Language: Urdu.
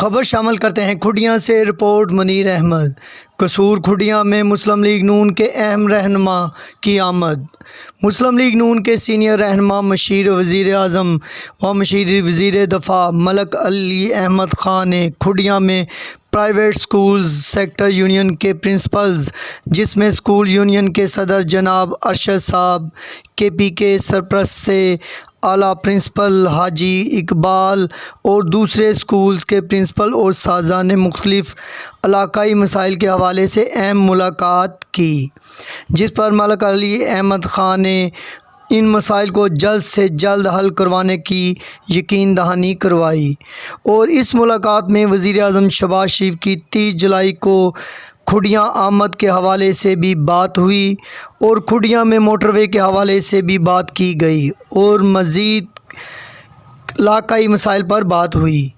خبر شامل کرتے ہیں کھڈیاں سے رپورٹ منیر احمد۔ قصور کھڈیاں میں مسلم لیگ نون کے اہم رہنما کی آمد۔ مسلم لیگ نون کے سینئر رہنما مشیر وزیر اعظم و مشیر وزیر دفاع ملک علی احمد خان نے کھڈیاں میں پرائیویٹ سکولز سیکٹر یونین کے پرنسپلز، جس میں اسکول یونین کے صدر جناب ارشد صاحب، کے پی کے سرپرست اعلیٰ پرنسپل حاجی اقبال اور دوسرے اسکولز کے پرنسپل اور اساتذہ نے مختلف علاقائی مسائل کے حوالے سے اہم ملاقات کی، جس پر ملک علی احمد خان نے ان مسائل کو جلد سے جلد حل کروانے کی یقین دہانی کروائی۔ اور اس ملاقات میں وزیر اعظم شہباز شریف کی 30 جولائی کو کھڈیاں آمد کے حوالے سے بھی بات ہوئی اور کھڈیاں میں موٹر وے کے حوالے سے بھی بات کی گئی اور مزید علاقائی مسائل پر بات ہوئی۔